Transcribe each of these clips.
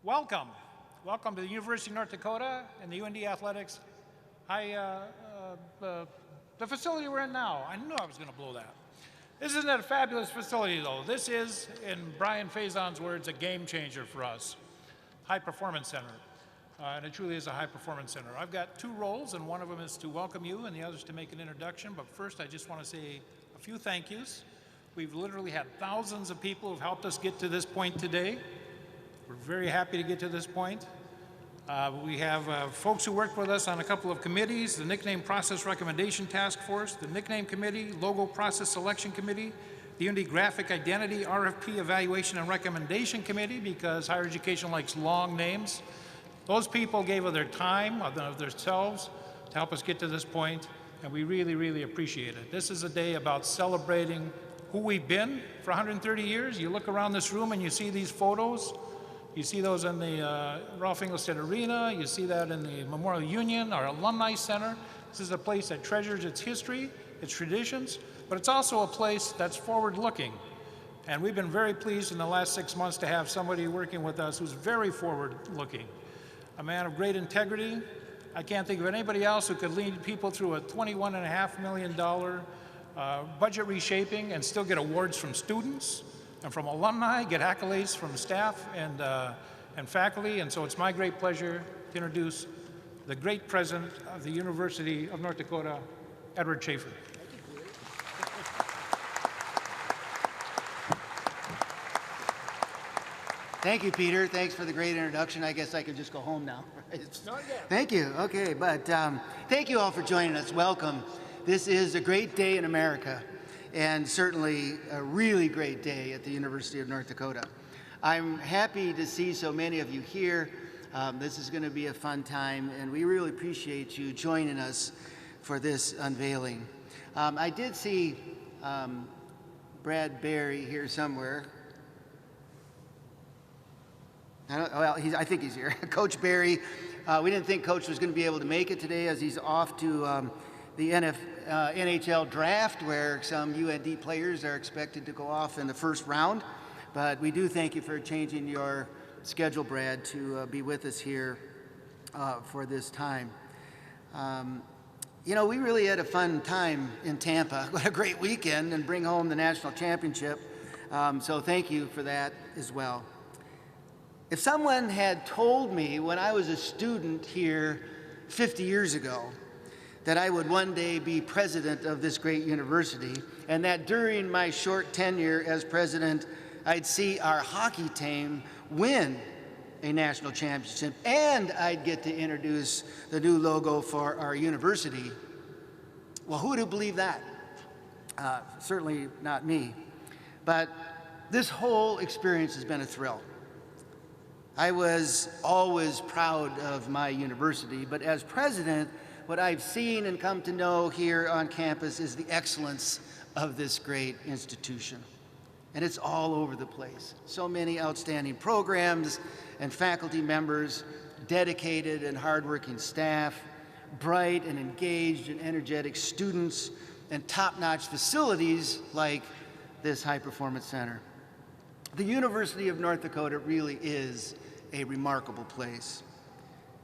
Welcome. Welcome to the University of North Dakota and the UND Athletics. The facility we're in now, I knew I was going to blow that. This isn't a fabulous facility, though. This is, in Brian Faison's words, a game changer for us. High Performance Center. And it truly is a high performance center. I've got two roles, and one of them is to welcome you and the other is to make an introduction. But first, I just want to say a few thank yous. We've literally had thousands of people who've helped us get to this point today. We're very happy to get to this point. We have folks who worked with us on a couple of committees, the Nickname Process Recommendation Task Force, the Nickname Committee, Logo Process Selection Committee, the UND Graphic Identity RFP Evaluation and Recommendation Committee, because higher education likes long names. Those people gave of their time, of themselves, to help us get to this point, and we really, really appreciate it. This is a day about celebrating who we've been for 130 years. You look around this room and you see these photos. You see those in the Ralph Engelstad Arena. You see that in the Memorial Union, our Alumni Center. This is a place that treasures its history, its traditions, but it's also a place that's forward-looking. And we've been very pleased in the last 6 months to have somebody working with us who's very forward-looking. A man of great integrity. I can't think of anybody else who could lead people through a $21.5 million budget reshaping and still get awards from students and from alumni, get accolades from staff and faculty. And so it's my great pleasure to introduce the great president of the University of North Dakota, Edward Schaefer. Thank you, Peter. Thanks for the great introduction. I guess I can just go home now. Not yet. Thank you. Okay, but thank you all for joining us. Welcome. This is a great day in America, and certainly a really great day at the University of North Dakota. I'm happy to see so many of you here. This is going to be a fun time, and we really appreciate you joining us for this unveiling. I did see Brad Barry here somewhere. I think he's here. Coach Barry. We didn't think Coach was going to be able to make it today as he's off to the NHL draft, where some UND players are expected to go off in the first round. But we do thank you for changing your schedule, Brad, to be with us here for this time. You know, we really had a fun time in Tampa. What a great weekend, and bring home the national championship. So thank you for that as well. If someone had told me when I was a student here 50 years ago that I would one day be president of this great university, and that during my short tenure as president, I'd see our hockey team win a national championship, and I'd get to introduce the new logo for our university, well, who would have believed that? Certainly not me. But this whole experience has been a thrill. I was always proud of my university, but as president, what I've seen and come to know here on campus is the excellence of this great institution. And it's all over the place. So many outstanding programs and faculty members, dedicated and hardworking staff, bright and engaged and energetic students, and top-notch facilities like this high-performance center. The University of North Dakota really is a remarkable place.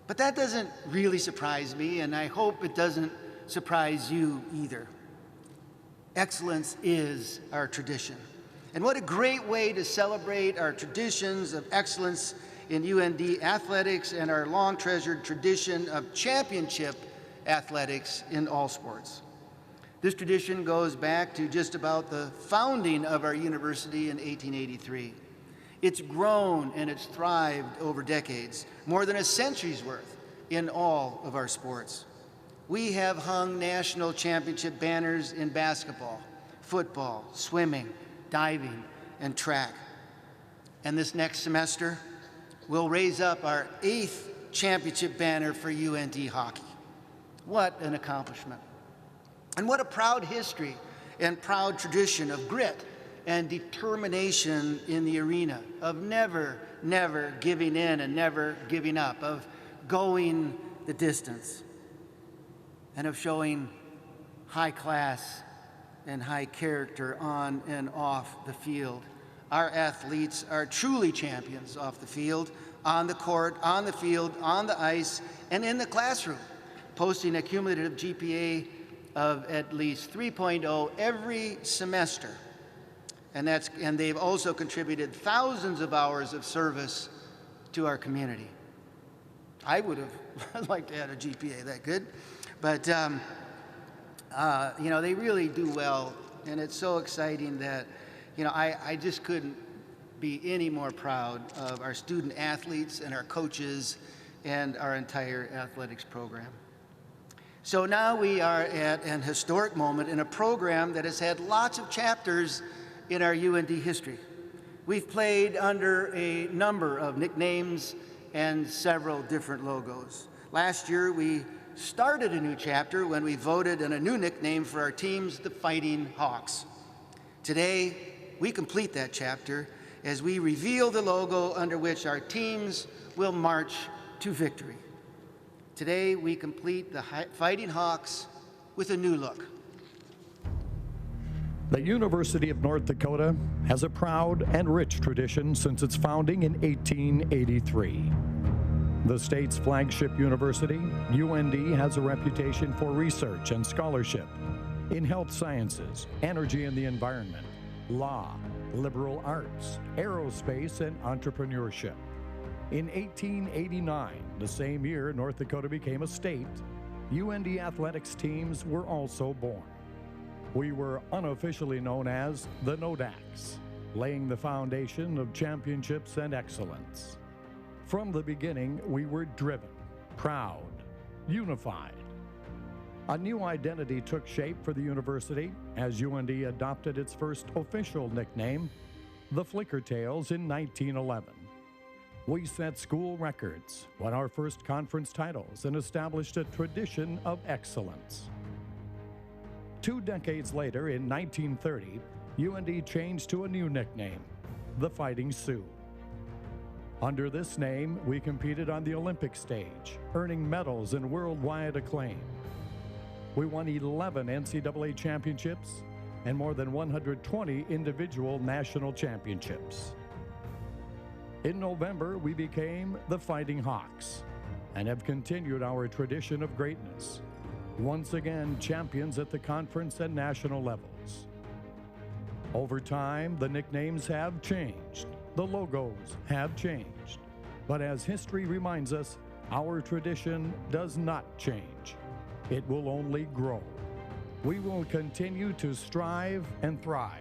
But that doesn't really surprise me, and I hope it doesn't surprise you either. Excellence is our tradition. And what a great way to celebrate our traditions of excellence in UND athletics and our long-treasured tradition of championship athletics in all sports. This tradition goes back to just about the founding of our university in 1883. It's grown and it's thrived over decades, more than a century's worth in all of our sports. We have hung national championship banners in basketball, football, swimming, diving, and track. And this next semester, we'll raise up our 8th championship banner for UND hockey. What an accomplishment. And what a proud history and proud tradition of grit and determination in the arena, of never, never giving in and never giving up, of going the distance, and of showing high class and high character on and off the field, Our athletes are truly champions off the field, on the court, on the field, on the ice, and in the classroom, posting a cumulative GPA of at least 3.0 every semester. And they've also contributed thousands of hours of service to our community. I would have liked to have a GPA that good, but you know, they really do well, and it's so exciting that, you know, I just couldn't be any more proud of our student athletes and our coaches and our entire athletics program. So now we are at an historic moment in a program that has had lots of chapters in our UND history. We've played under a number of nicknames and several different logos. Last year, we started a new chapter when we voted on a new nickname for our teams, the Fighting Hawks. Today, we complete that chapter as we reveal the logo under which our teams will march to victory. Today, we complete the Fighting Hawks with a new look. The University of North Dakota has a proud and rich tradition since its founding in 1883. The state's flagship university, UND, has a reputation for research and scholarship in health sciences, energy and the environment, law, liberal arts, aerospace, and entrepreneurship. In 1889, the same year North Dakota became a state, UND athletics teams were also born. We were unofficially known as the Nodaks, laying the foundation of championships and excellence. From the beginning, we were driven, proud, unified. A new identity took shape for the university as UND adopted its first official nickname, the Flickertails, in 1911. We set school records, won our first conference titles, and established a tradition of excellence. 2 decades later, in 1930, UND changed to a new nickname, the Fighting Sioux. Under this name, we competed on the Olympic stage, earning medals and worldwide acclaim. We won 11 NCAA championships and more than 120 individual national championships. In November, we became the Fighting Hawks and have continued our tradition of greatness, once again champions at the conference and national levels. Over time, the nicknames have changed, the logos have changed, but as history reminds us, our tradition does not change. It will only grow. We will continue to strive and thrive,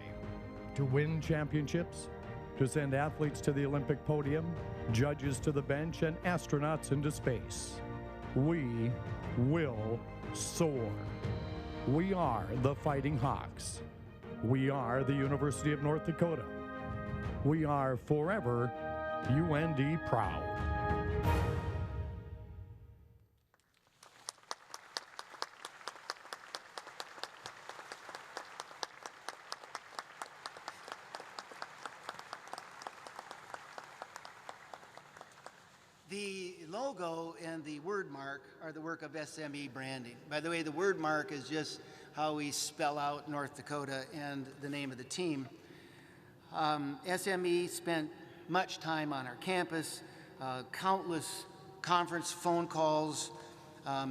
to win championships, to send athletes to the Olympic podium, judges to the bench, and astronauts into space. We will soar. We are the Fighting Hawks. We are the University of North Dakota. We are forever UND proud. The logo and the word mark are the work of SME branding. By the way, the word mark is just how we spell out North Dakota and the name of the team. SME spent much time on our campus, countless conference phone calls.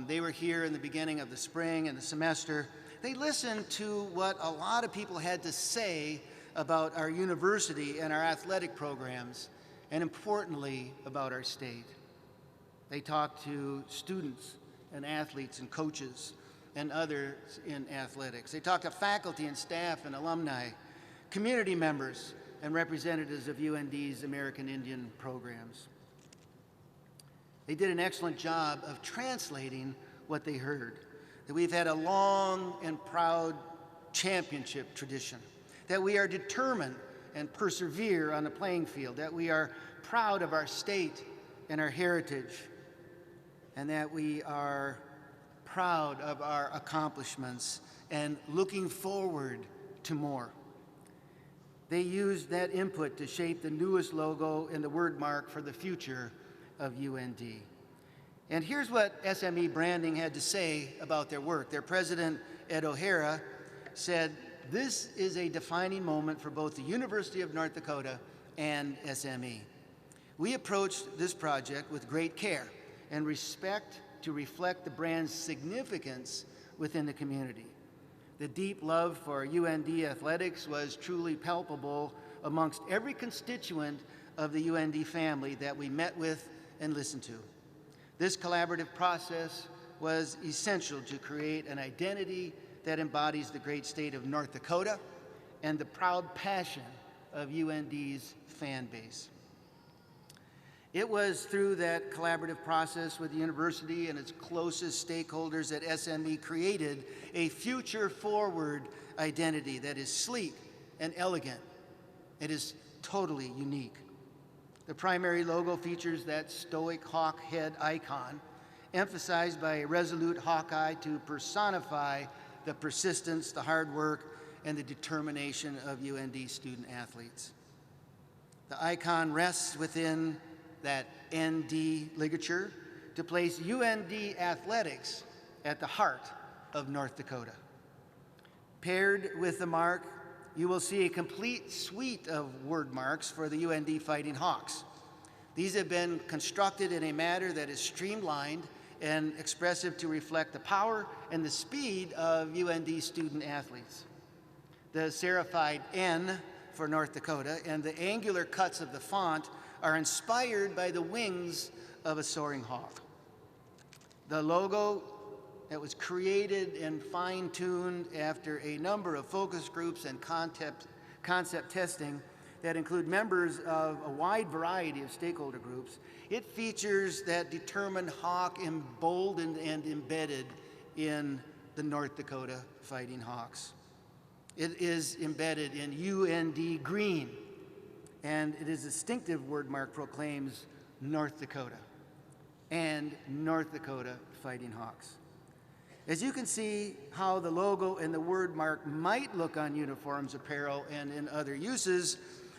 They were here in the beginning of the spring and the semester. They listened to what a lot of people had to say about our university and our athletic programs, and importantly, about our state. They talked to students and athletes and coaches and others in athletics. They talked to faculty and staff and alumni, community members, and representatives of UND's American Indian programs. They did an excellent job of translating what they heard, that we've had a long and proud championship tradition, that we are determined and persevere on the playing field, that we are proud of our state and our heritage, and that we are proud of our accomplishments and looking forward to more. They used that input to shape the newest logo and the word mark for the future of UND. And here's what SME branding had to say about their work. Their president, Ed O'Hara, said, this is a defining moment for both the University of North Dakota and SME. We approached this project with great care and respect to reflect the brand's significance within the community. The deep love for UND athletics was truly palpable amongst every constituent of the UND family that we met with and listened to. This collaborative process was essential to create an identity that embodies the great state of North Dakota and the proud passion of UND's fan base. It was through that collaborative process with the university and its closest stakeholders that SME created a future-forward identity that is sleek and elegant. It is totally unique. The primary logo features that stoic hawk head icon, emphasized by a resolute hawkeye to personify the persistence, the hard work, and the determination of UND student athletes. The icon rests within that ND ligature to place UND athletics at the heart of North Dakota. Paired with the mark, you will see a complete suite of word marks for the UND Fighting Hawks. These have been constructed in a manner that is streamlined and expressive to reflect the power and the speed of UND student athletes. The serified N for North Dakota and the angular cuts of the font are inspired by the wings of a soaring hawk. The logo that was created and fine-tuned after a number of focus groups and concept testing that include members of a wide variety of stakeholder groups, it features that determined hawk emboldened and embedded in the North Dakota Fighting Hawks. It is embedded in UND green, and its distinctive word mark proclaims North Dakota and North Dakota Fighting Hawks. As you can see how the logo and the word mark might look on uniforms, apparel, and in other uses,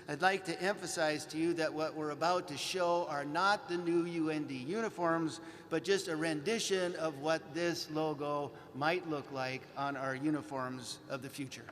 I'd like to emphasize to you that what we're about to show are not the new UND uniforms, but just a rendition of what this logo might look like on our uniforms of the future.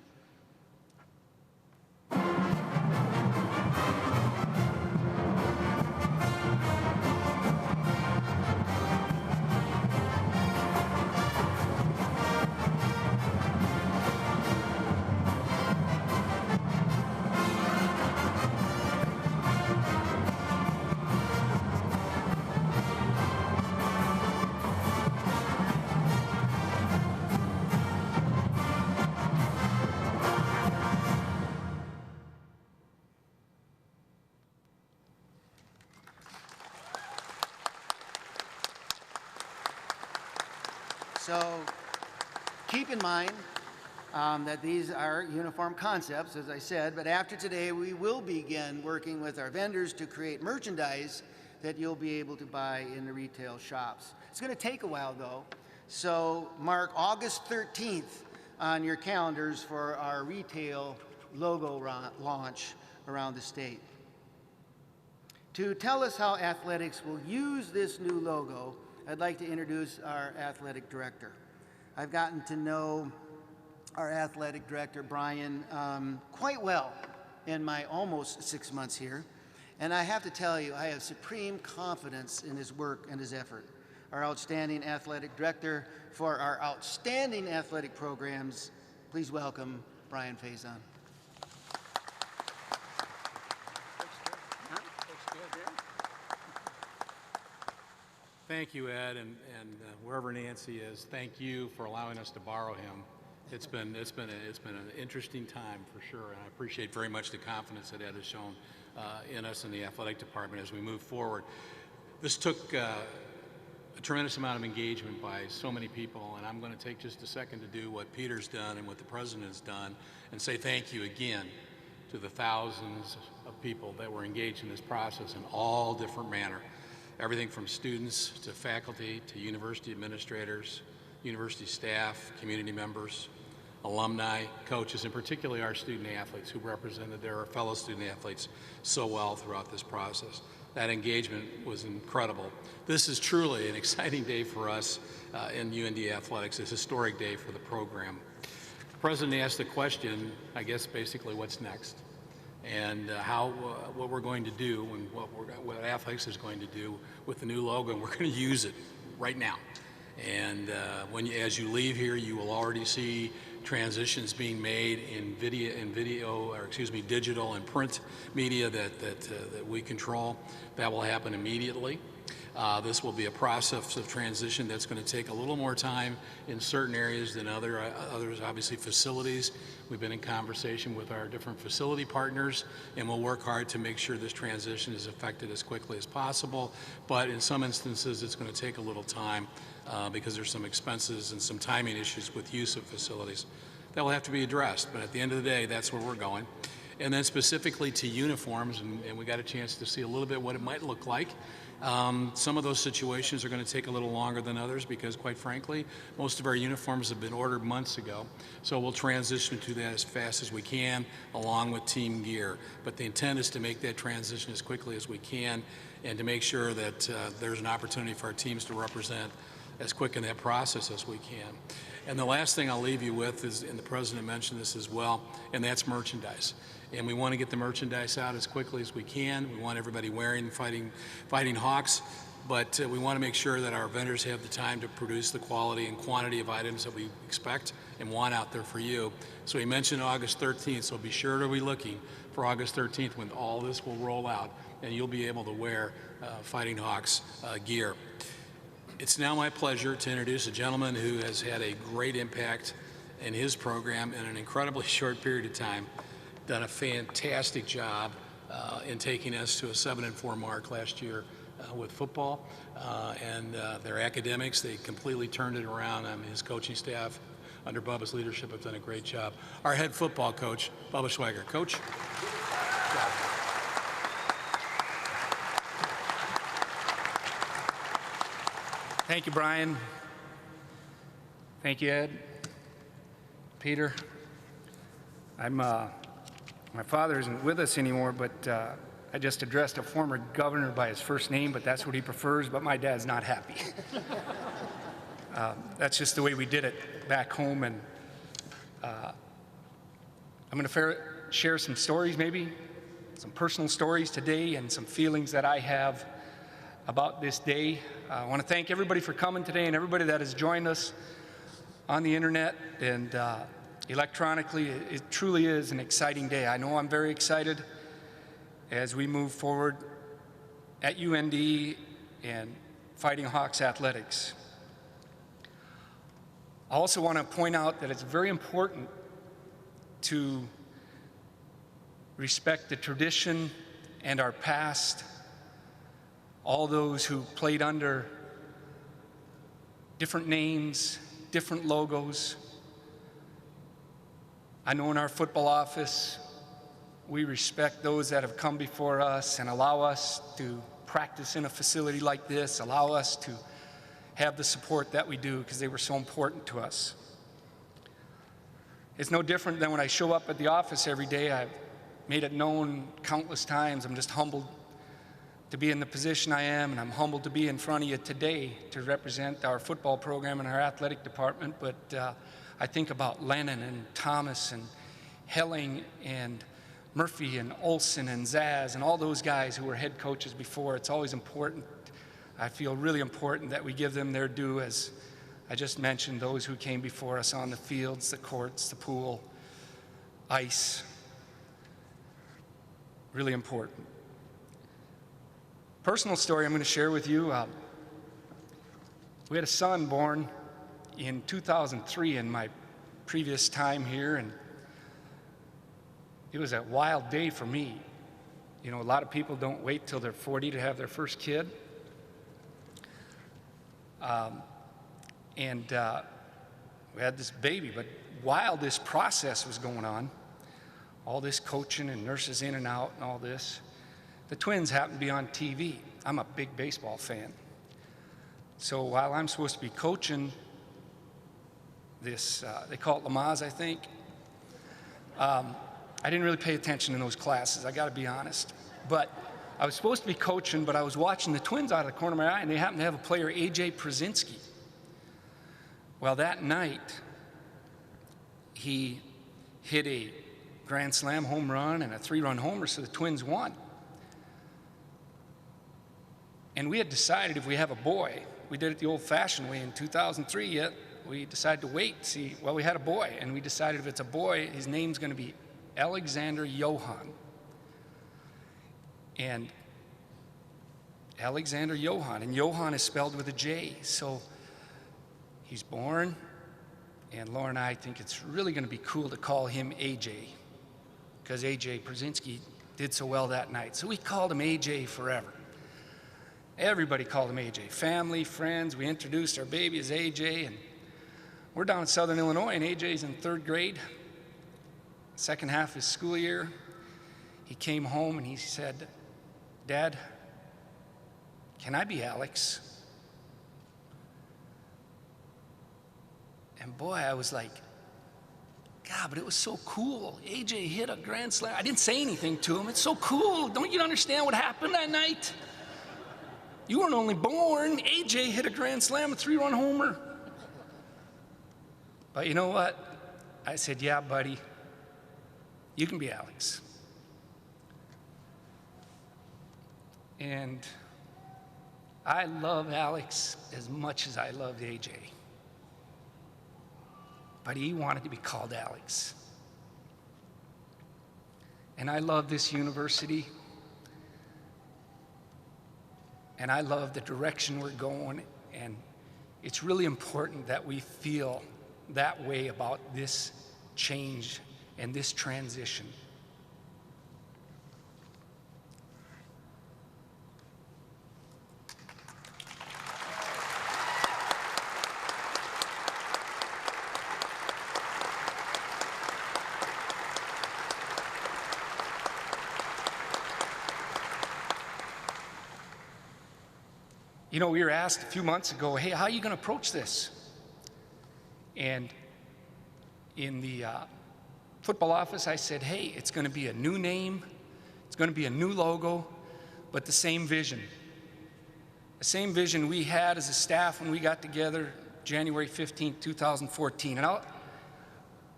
So keep in mind that these are uniform concepts, as I said, but after today we will begin working with our vendors to create merchandise that you'll be able to buy in the retail shops. It's going to take a while though, so mark August 13th on your calendars for our retail logo launch around the state. To tell us how athletics will use this new logo, I'd like to introduce our athletic director. I've gotten to know our athletic director, Brian, quite well in my almost 6 months here. And I have to tell you, I have supreme confidence in his work and his effort. Our outstanding athletic director for our outstanding athletic programs, please welcome Brian Faison. Thank you, Ed, and wherever Nancy is, thank you for allowing us to borrow him. It's been an interesting time for sure, and I appreciate very much the confidence that Ed has shown in us in the athletic department as we move forward. This took a tremendous amount of engagement by so many people, and I'm going to take just a second to do what Peter's done and what the president has done and say thank you again to the thousands of people that were engaged in this process in all different manner. Everything from students to faculty to university administrators, university staff, community members, alumni, coaches, and particularly our student athletes who represented their fellow student athletes so well throughout this process. That engagement was incredible. This is truly an exciting day for us in UND Athletics, a historic day for the program. president asked the question, I guess basically what's next, and what we're going to do, and what athletics is going to do with the new logo, and we're going to use it right now. And as you leave here, you will already see transitions being made in digital and print media that we control. That will happen immediately. This will be a process of transition that's going to take a little more time in certain areas than others, obviously facilities. We've been in conversation with our different facility partners, and we'll work hard to make sure this transition is effected as quickly as possible. But in some instances, it's going to take a little time because there's some expenses and some timing issues with use of facilities. That will have to be addressed, but at the end of the day, that's where we're going. And then specifically to uniforms, and we got a chance to see a little bit what it might look like. Some of those situations are going to take a little longer than others because, quite frankly, most of our uniforms have been ordered months ago. So we'll transition to that as fast as we can, along with team gear. But the intent is to make that transition as quickly as we can and to make sure that there's an opportunity for our teams to represent as quick in that process as we can. And the last thing I'll leave you with is, and the president mentioned this as well, and that's merchandise. And we want to get the merchandise out as quickly as we can. We want everybody wearing Fighting Hawks, but we want to make sure that our vendors have the time to produce the quality and quantity of items that we expect and want out there for you. So he mentioned August 13th, so be sure to be looking for August 13th when all this will roll out and you'll be able to wear Fighting Hawks gear. It's now my pleasure to introduce a gentleman who has had a great impact in his program in an incredibly short period of time, done a fantastic job in taking us to a 7-4 mark last year with football and their academics. They completely turned it around. His coaching staff under Bubba's leadership have done a great job. Our head football coach, Bubba Schwager. Coach. Thank you, Brian. Thank you, Ed. Peter. My father isn't with us anymore, but I just addressed a former governor by his first name, but that's what he prefers, but my dad's not happy. That's just the way we did it back home, and I'm going to share some stories, maybe, some personal stories today and some feelings that I have about this day. I want to thank everybody for coming today and everybody that has joined us on the internet and electronically. It truly is an exciting day. I know I'm very excited as we move forward at UND and Fighting Hawks athletics. I also want to point out that it's very important to respect the tradition and our past, all those who played under different names, different logos. I know in our football office, we respect those that have come before us and allow us to practice in a facility like this, allow us to have the support that we do because they were so important to us. It's no different than when I show up at the office every day. I've made it known countless times. I'm just humbled to be in the position I am, and I'm humbled to be in front of you today to represent our football program and our athletic department. But I think about Lennon and Thomas and Helling and Murphy and Olson and Zaz and all those guys who were head coaches before. It's always important, I feel really important, that we give them their due, as I just mentioned, those who came before us on the fields, the courts, the pool, ice. Really important. Personal story I'm going to share with you. We had a son born in 2003 in my previous time here, and it was a wild day for me. You know, a lot of people don't wait till they're 40 to have their first kid. We had this baby, but while this process was going on, all this coaching and nurses in and out and all this, the Twins happened to be on TV. I'm a big baseball fan. So while I'm supposed to be coaching this, they call it Lamaze, I think, I didn't really pay attention in those classes, I gotta be honest. But I was supposed to be coaching, but I was watching the Twins out of the corner of my eye, and they happened to have a player, A.J. Przinsky. Well, that night, he hit a grand slam home run and a 3-run homer, so the Twins won. And we had decided if we have a boy, we did it the old-fashioned way in 2003 yet, we decided to wait, see, well, we had a boy, and we decided if it's a boy, his name's gonna be Alexander Johann. And Alexander Johann, and Johann is spelled with a J, so he's born, and Laura and I think it's really gonna be cool to call him AJ, because AJ Przinsky did so well that night. So we called him AJ forever. Everybody called him AJ. Family, friends, we introduced our baby as AJ, and we're down in Southern Illinois, and AJ's in 3rd grade, second half of his school year. He came home and he said, "Dad, can I be Alex?" And boy, I was like, God, but it was so cool. AJ hit a grand slam. I didn't say anything to him. It's so cool. Don't you understand what happened that night? You weren't only born. AJ hit a grand slam, a 3-run homer. But you know what? I said, yeah, buddy, you can be Alex. And I love Alex as much as I loved AJ. But he wanted to be called Alex. And I love this university. And I love the direction we're going. And it's really important that we feel that way about this change and this transition. You know, we were asked a few months ago, hey, how are you going to approach this? And in the football office, I said, hey, it's going to be a new name, it's going to be a new logo, but the same vision. The same vision we had as a staff when we got together January 15, 2014. And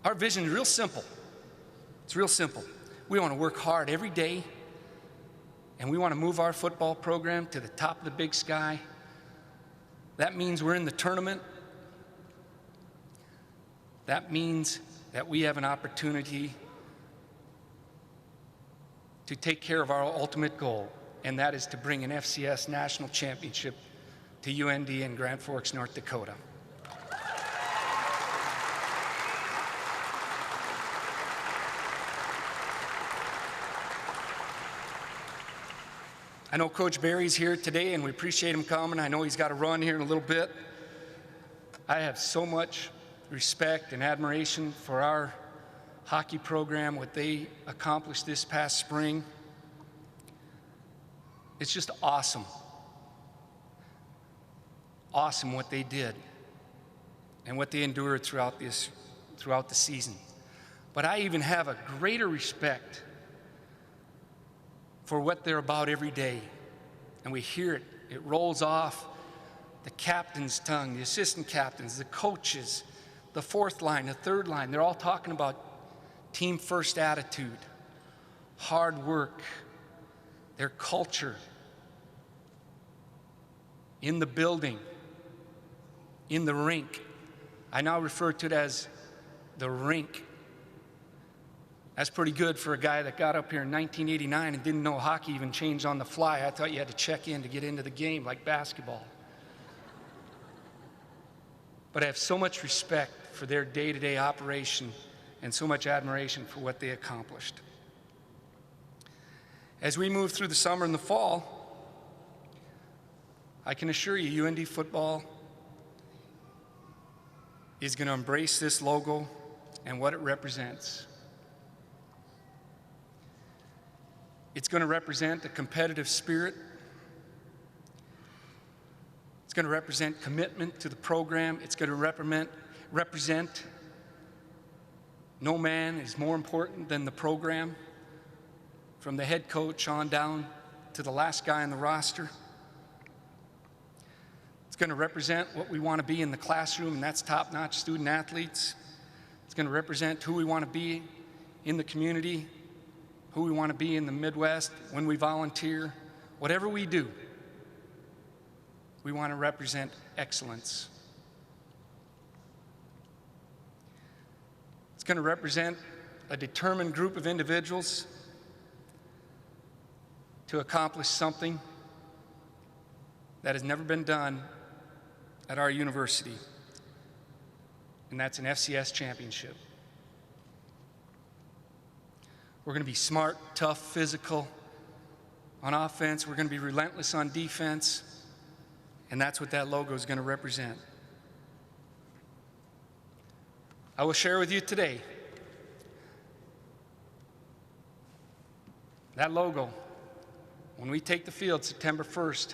our vision is real simple. It's real simple. We want to work hard every day, and we want to move our football program to the top of the big sky. That means we're in the tournament. That means that we have an opportunity to take care of our ultimate goal, and that is to bring an FCS national championship to UND in Grand Forks, North Dakota. I know Coach Barry's here today, and we appreciate him coming. I know he's got to run here in a little bit. I have so much respect and admiration for our hockey program, what they accomplished this past spring. It's just awesome. Awesome what they did and what they endured throughout the season. But I even have a greater respect for what they're about every day. And we hear it, it rolls off the captain's tongue, the assistant captains, the coaches, the 4th line, the 3rd line. They're all talking about team first attitude, hard work, their culture in the building, in the rink. I now refer to it as the rink. That's pretty good for a guy that got up here in 1989 and didn't know hockey even changed on the fly. I thought you had to check in to get into the game like basketball. But I have so much respect for their day-to-day operation and so much admiration for what they accomplished. As we move through the summer and the fall, I can assure you UND football is going to embrace this logo and what it represents. It's going to represent a competitive spirit. It's going to represent commitment to the program. It's going to represent no man is more important than the program, from the head coach on down to the last guy on the roster. It's going to represent what we want to be in the classroom, and that's top-notch student athletes. It's going to represent who we want to be in the community, who we want to be in the Midwest when we volunteer. Whatever we do, we want to represent excellence. It's going to represent a determined group of individuals to accomplish something that has never been done at our university, and that's an FCS championship. We're going to be smart, tough, physical on offense. We're going to be relentless on defense, and that's what that logo is going to represent. I will share with you today that logo. When we take the field September 1st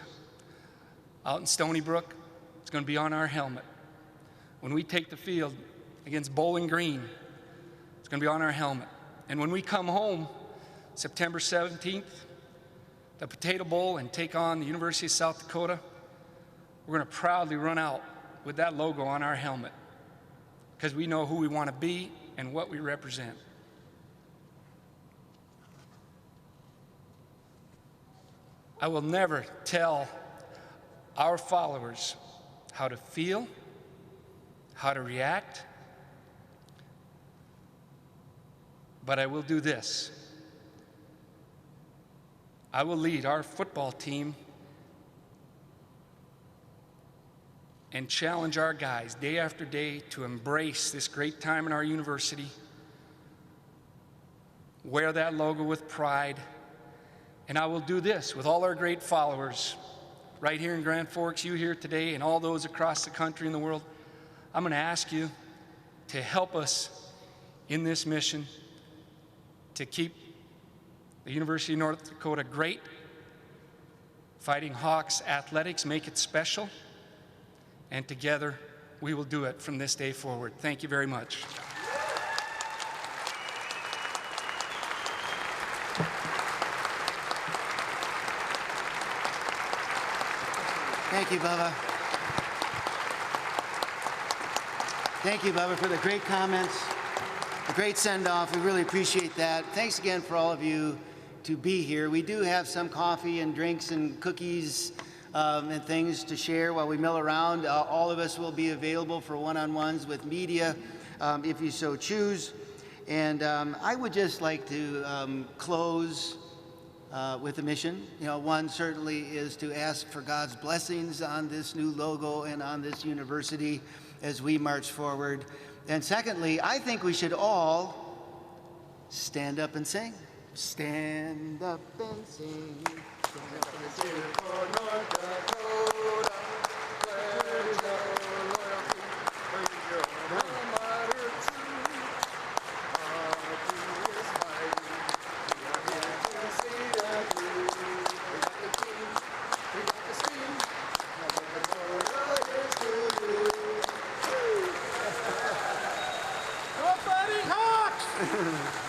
out in Stony Brook, it's going to be on our helmet. When we take the field against Bowling Green, it's going to be on our helmet. And when we come home September 17th, the Potato Bowl, and take on the University of South Dakota, we're going to proudly run out with that logo on our helmet because we know who we want to be and what we represent. I will never tell our followers how to feel, how to react, but I will do this. I will lead our football team and challenge our guys day after day to embrace this great time in our university, wear that logo with pride, and I will do this with all our great followers right here in Grand Forks, you here today, and all those across the country and the world. I'm going to ask you to help us in this mission to keep the University of North Dakota great, Fighting Hawks athletics, make it special, and together we will do it from this day forward. Thank you very much. Thank you, Bubba. Thank you, Bubba, for the great comments, the great send-off. We really appreciate that. Thanks again for all of you to be here. We do have some coffee and drinks and cookies and things to share while we mill around. All of us will be available for one-on-ones with media if you so choose. And I would just like to close with a mission. You know, one certainly is to ask for God's blessings on this new logo and on this university as we march forward. And secondly, I think we should all stand up and sing. Stand up and sing. Stand up and sing for North Dakota. Pledge our loyalty. Praise your alma mater true. Our King is mighty. We are here to see that through. We got the king. We got the steam. North Dakota is to you. Go Fighting Hawks!